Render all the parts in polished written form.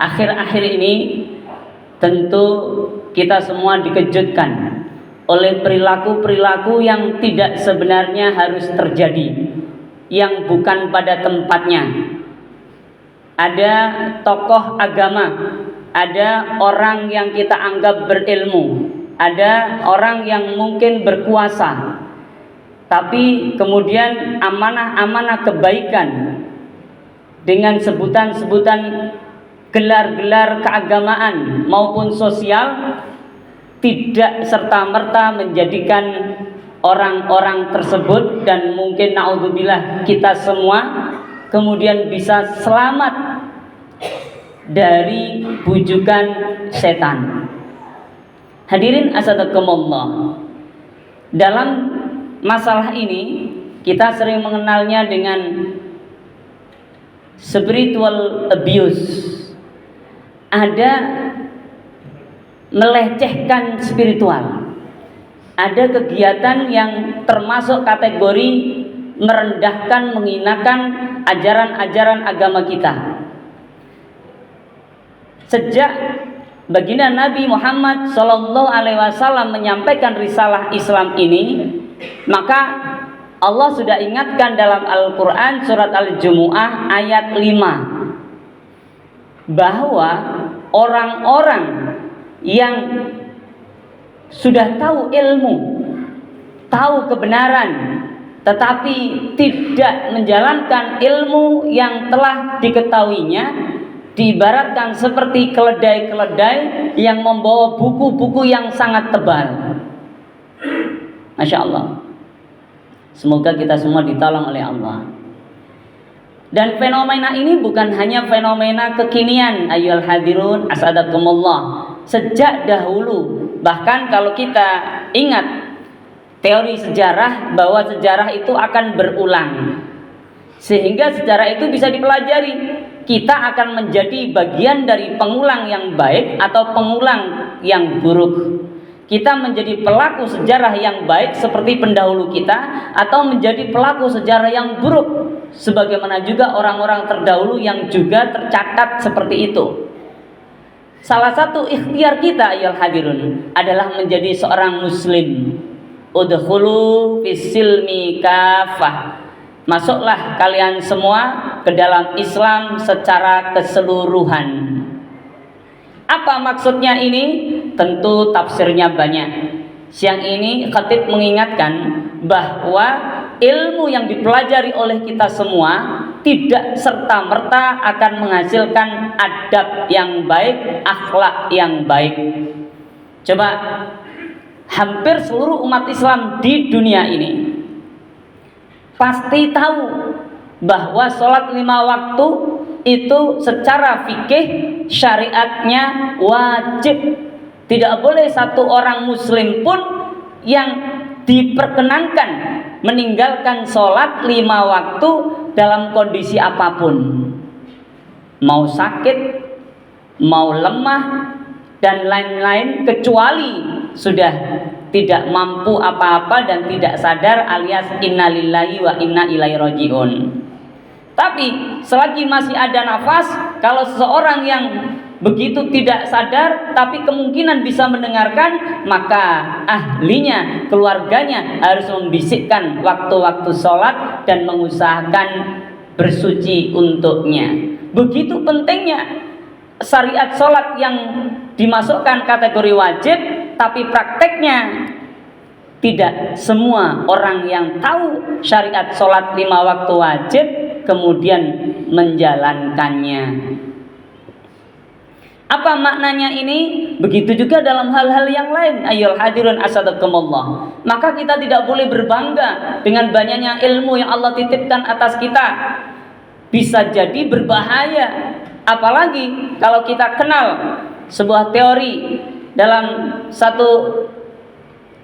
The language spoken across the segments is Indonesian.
Akhir-akhir ini tentu kita semua dikejutkan oleh perilaku-perilaku yang tidak sebenarnya harus terjadi, yang bukan pada tempatnya. Ada tokoh agama, ada orang yang kita anggap berilmu, ada orang yang mungkin berkuasa, tapi kemudian amanah-amanah kebaikan dengan sebutan-sebutan gelar-gelar keagamaan maupun sosial tidak serta-merta menjadikan orang-orang tersebut dan mungkin naudzubillah kita semua kemudian bisa selamat dari bujukan setan. Hadirin asadakumullah, dalam masalah ini kita sering mengenalnya dengan spiritual abuse. Ada melecehkan spiritual, ada kegiatan yang termasuk kategori merendahkan, menghinakan ajaran-ajaran agama kita. Sejak baginda Nabi Muhammad SAW menyampaikan risalah Islam ini, maka Allah sudah ingatkan dalam Al-Quran surat Al-Jumu'ah ayat 5 bahwa orang-orang yang sudah tahu ilmu, tahu kebenaran, tetapi tidak menjalankan ilmu yang telah diketahuinya, diibaratkan seperti keledai-keledai yang membawa buku-buku yang sangat tebal. Masya Allah. Semoga kita semua ditolong oleh Allah. Dan fenomena ini bukan hanya fenomena kekinian, ayyuhal hadirun asadakumullah. Sejak dahulu, bahkan kalau kita ingat teori sejarah, bahwa sejarah itu akan berulang, sehingga sejarah itu bisa dipelajari. Kita akan menjadi bagian dari pengulang yang baik atau pengulang yang buruk. Kita menjadi pelaku sejarah yang baik seperti pendahulu kita, atau menjadi pelaku sejarah yang buruk sebagaimana juga orang-orang terdahulu yang juga tercatat seperti itu. Salah satu ikhtiar kita ayyuhal hadirun adalah menjadi seorang muslim. Udkhulu fis-silmi kafah. Masuklah kalian semua ke dalam Islam secara keseluruhan. Apa maksudnya ini? Tentu tafsirnya banyak. Siang ini khatib mengingatkan bahwa ilmu yang dipelajari oleh kita semua tidak serta-merta akan menghasilkan adab yang baik, akhlak yang baik. Coba, hampir seluruh umat Islam di dunia ini pasti tahu bahwa sholat 5 waktu itu secara fikih syariatnya wajib. Tidak boleh satu orang muslim pun yang diperkenankan meninggalkan sholat 5 waktu dalam kondisi apapun, mau sakit, mau lemah dan lain-lain, kecuali sudah tidak mampu apa-apa dan tidak sadar alias innalillahi wa inna ilaihi rajiun. Tapi selagi masih ada nafas, kalau seseorang yang begitu tidak sadar tapi kemungkinan bisa mendengarkan, maka ahlinya, keluarganya harus membisikkan waktu-waktu sholat dan mengusahakan bersuci untuknya. Begitu pentingnya syariat sholat yang dimasukkan kategori wajib, tapi prakteknya tidak semua orang yang tahu syariat sholat 5 waktu wajib kemudian menjalankannya. Apa maknanya ini? Begitu juga dalam hal-hal yang lain, ayyuhal hadirun asadakumullah. Maka kita tidak boleh berbangga dengan banyaknya ilmu yang Allah titipkan atas kita. Bisa jadi berbahaya. Apalagi kalau kita kenal sebuah teori dalam satu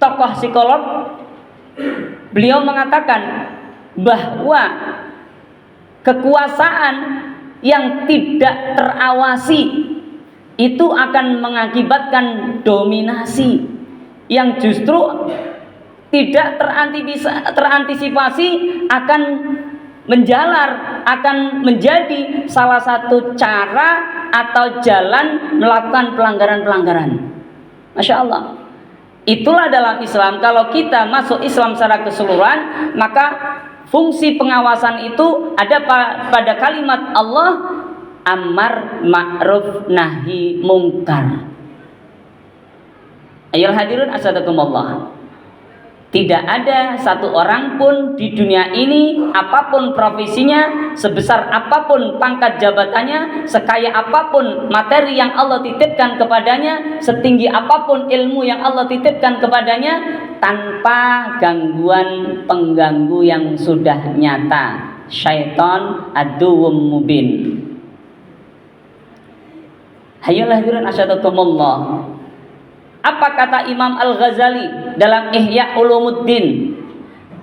tokoh psikolog. Beliau mengatakan bahwa kekuasaan yang tidak terawasi itu akan mengakibatkan dominasi yang justru tidak terantisipasi akan menjalar, akan menjadi salah satu cara atau jalan melakukan pelanggaran-pelanggaran. Masya Allah. Itulah dalam Islam, kalau kita masuk Islam secara keseluruhan, maka fungsi pengawasan itu ada pada kalimat Allah, amar ma'ruf nahi mungkar. Ayolah hadirin asadakumullah. Tidak ada satu orang pun di dunia ini, apapun profesinya, sebesar apapun pangkat jabatannya, sekaya apapun materi yang Allah titipkan kepadanya, setinggi apapun ilmu yang Allah titipkan kepadanya, tanpa gangguan pengganggu yang sudah nyata. Syaitan aduwwum mubin. Hayalah hadirin asyadakumullah. Apa kata Imam Al-Ghazali dalam Ihya Ulumuddin?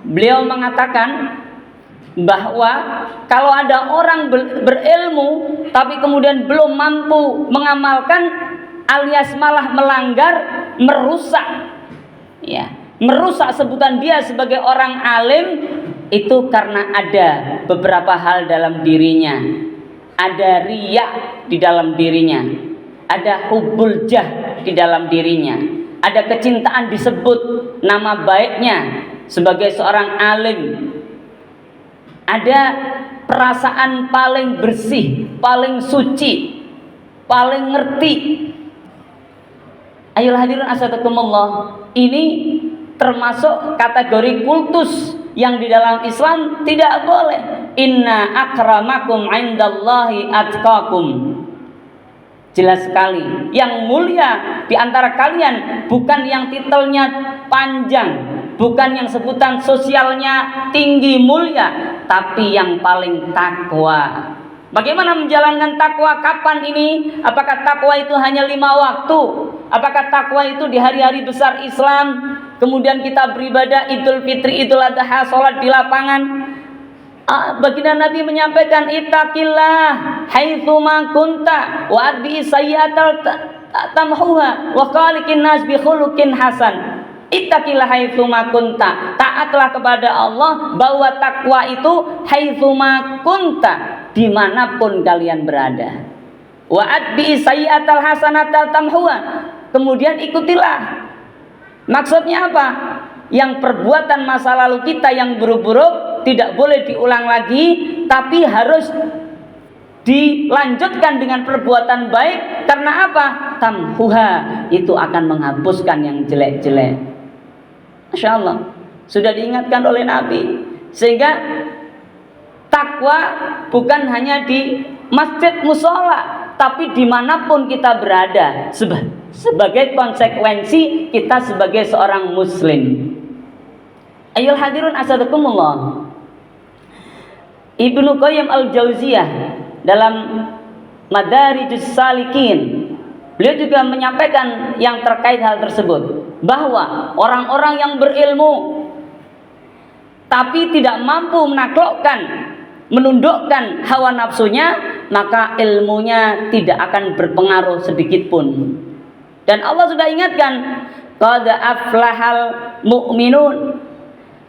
Beliau mengatakan bahwa kalau ada orang berilmu tapi kemudian belum mampu mengamalkan, alias malah melanggar, merusak, ya, merusak sebutan dia sebagai orang alim, itu karena ada beberapa hal dalam dirinya. Ada riya di dalam dirinya, ada hubbul jah di dalam dirinya, ada kecintaan disebut nama baiknya sebagai seorang alim, ada perasaan paling bersih, paling suci, paling ngerti. Ayolah hadirin asadakumullah, ini termasuk kategori kultus yang di dalam Islam tidak boleh. Inna akramakum indallahi atqakum. Jelas sekali, yang mulia di antara kalian bukan yang titelnya panjang, bukan yang sebutan sosialnya tinggi mulia, tapi yang paling takwa. Bagaimana menjalankan takwa? Kapan ini? Apakah takwa itu hanya 5 waktu? Apakah takwa itu di hari-hari besar Islam? Kemudian kita beribadah Idul Fitri, Idul Adha, sholat di lapangan. Baginda Nabi menyampaikan, ittaqillah haitsuma kunta wa adbi sayyi'atal tamhuha wa khaliqin nas bi khuluqin hasan. Ittaqillah haitsuma kunta, taatlah kepada Allah, bahwa takwa itu haitsuma kunta, dimanapun kalian berada. Wa adbi sayyi'atal hasanatal tamhuha, kemudian ikutilah. Maksudnya apa? Yang perbuatan masa lalu kita yang buruk-buruk tidak boleh diulang lagi, tapi harus dilanjutkan dengan perbuatan baik. Karena apa? Tamhuha, itu akan menghapuskan yang jelek-jelek. Masya Allah, sudah diingatkan oleh Nabi. Sehingga takwa bukan hanya di masjid musola, tapi dimanapun kita berada, sebagai konsekuensi kita sebagai seorang muslim. Ayyuhal hadirun asadakumullah. Ibnu Qayyim al-Jauziyah dalam Madarijus Salikin, beliau juga menyampaikan yang terkait hal tersebut, bahwa orang-orang yang berilmu tapi tidak mampu menaklukkan, menundukkan hawa nafsunya, maka ilmunya tidak akan berpengaruh sedikit pun. Dan Allah sudah ingatkan, qad aflahal mu'minun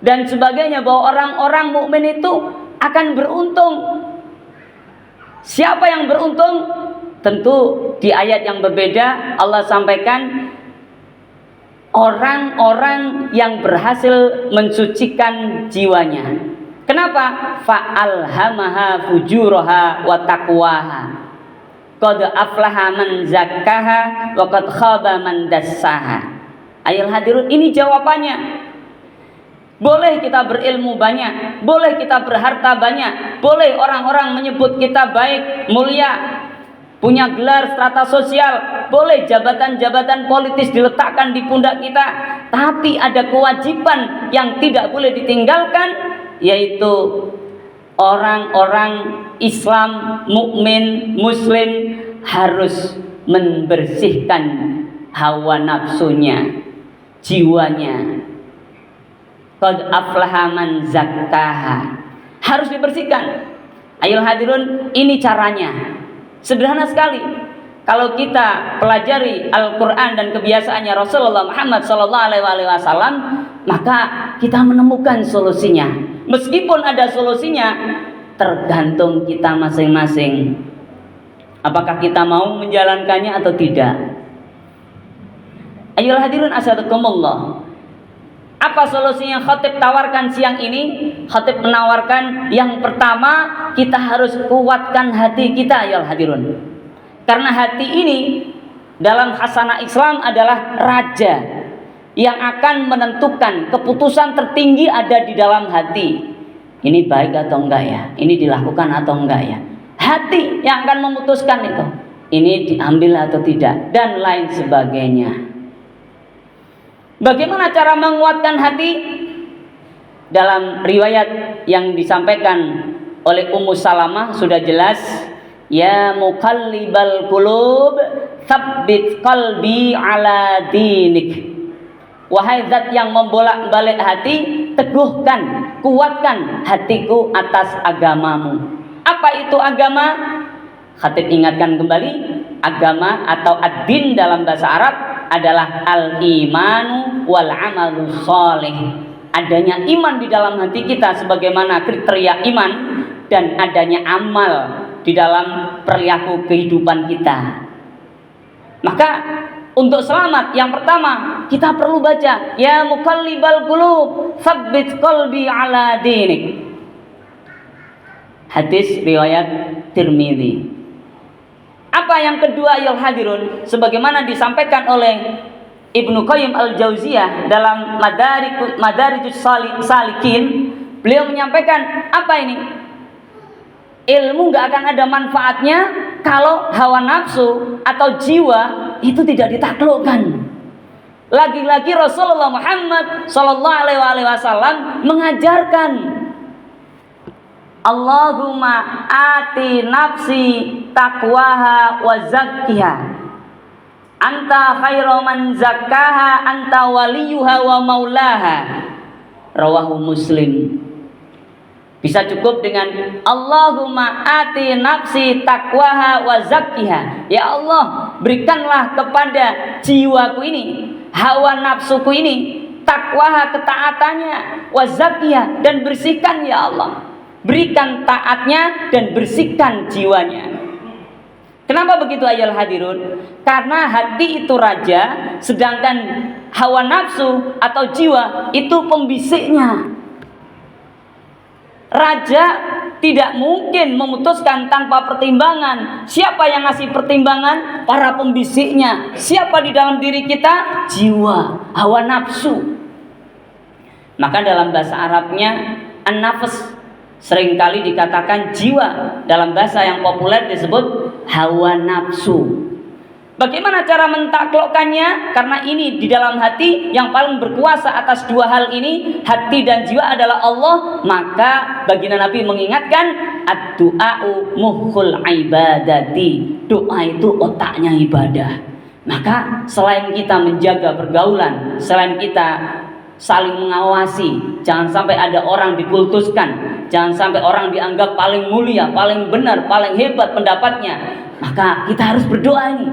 dan sebagainya, bahwa orang-orang mukmin itu akan beruntung. Siapa yang beruntung? Tentu di ayat yang berbeda Allah sampaikan orang-orang yang berhasil mensucikan jiwanya. Kenapa? Fa'alhamaha fujuraha wa taqwaha. Qad aflaha man zakkaha wa qad khaba man dassaha. Ayol hadirun, ini jawabannya. Boleh kita berilmu banyak, boleh kita berharta banyak, boleh orang-orang menyebut kita baik, mulia, punya gelar strata sosial, boleh jabatan-jabatan politis diletakkan di pundak kita, tapi ada kewajiban yang tidak boleh ditinggalkan, yaitu orang-orang Islam, mukmin, muslim harus membersihkan hawa nafsunya, jiwanya. Qad aflaha man zakkaha, harus dibersihkan. Ayolah hadirun, ini caranya. Sederhana sekali. Kalau kita pelajari Al-Quran dan kebiasaannya Rasulullah Muhammad SAW, maka kita menemukan solusinya. Meskipun ada solusinya, tergantung kita masing-masing. Apakah kita mau menjalankannya atau tidak? Ayolah hadirin asyadakumullah. Apa solusinya khatib tawarkan siang ini? Khatib menawarkan yang pertama, kita harus kuatkan hati kita, ayolah hadirin. Karena hati ini dalam hasanah Islam adalah raja yang akan menentukan keputusan tertinggi ada di dalam hati. Ini baik atau enggak ya? Ini dilakukan atau enggak ya? Hati yang akan memutuskan itu. Ini diambil atau tidak dan lain sebagainya. Bagaimana cara menguatkan hati? Dalam riwayat yang disampaikan oleh Ummu Salamah sudah jelas, ya muqallibal qulub tsabbit qalbi ala dinik. Wahai zat yang membolak-balik hati, teguhkan, kuatkan hatiku atas agamamu. Apa itu agama? Khatib ingatkan kembali, agama atau ad-din dalam bahasa Arab adalah al-imanu wal amalu sholih. Adanya iman di dalam hati kita sebagaimana kriteria iman, dan adanya amal di dalam perilaku kehidupan kita. Maka untuk selamat yang pertama kita perlu baca ya muqallibal qulub tsabbit qalbi ala dinik. Hadis riwayat Tirmidzi. Apa yang kedua ya hadirun, sebagaimana disampaikan oleh Ibnu Qayyim al-Jauziyah dalam Madarijus Salikin, beliau menyampaikan apa ini? Ilmu gak akan ada manfaatnya kalau hawa nafsu atau jiwa itu tidak ditaklukkan. Lagi-lagi Rasulullah Muhammad sallallahu alaihi wasallam mengajarkan, Allahumma ati nafsi taqwaha wa zakkiha anta khairu man zakkaha anta waliyuha wa maulaha. Rawahu Muslim. Bisa cukup dengan Allahumma ati nafsi taqwaha wa zakkiha. Ya Allah, berikanlah kepada jiwaku ini, hawa nafsuku ini, takwaha ketaatannya, wa zakkiha, dan bersihkan ya Allah. Berikan taatnya dan bersihkan jiwanya. Kenapa begitu ayol hadirun? Karena hati itu raja, sedangkan hawa nafsu atau jiwa itu pembisiknya. Raja tidak mungkin memutuskan tanpa pertimbangan. Siapa yang ngasih pertimbangan? Para pembisiknya. Siapa di dalam diri kita? Jiwa, hawa nafsu. Maka dalam bahasa Arabnya an-nafs seringkali dikatakan jiwa, dalam bahasa yang populer disebut hawa nafsu. Bagaimana cara mentaklukkannya? Karena ini di dalam hati yang paling berkuasa atas dua hal ini, hati dan jiwa adalah Allah. Maka baginda Nabi mengingatkan, ad-du'a'u mukhul ibadati. Doa itu otaknya ibadah. Maka selain kita menjaga pergaulan, selain kita saling mengawasi, jangan sampai ada orang dikultuskan, jangan sampai orang dianggap paling mulia, paling benar, paling hebat pendapatnya. Maka kita harus berdoa ini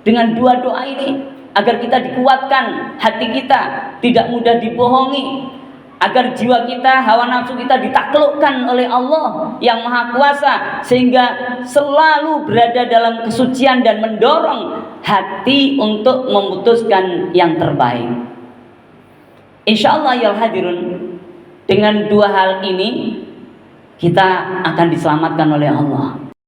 dengan dua doa ini agar kita dikuatkan, hati kita tidak mudah dibohongi, agar jiwa kita, hawa nafsu kita ditaklukkan oleh Allah yang Maha Kuasa, sehingga selalu berada dalam kesucian dan mendorong hati untuk memutuskan yang terbaik. Insyaallah ya hadirun, dengan dua hal ini kita akan diselamatkan oleh Allah.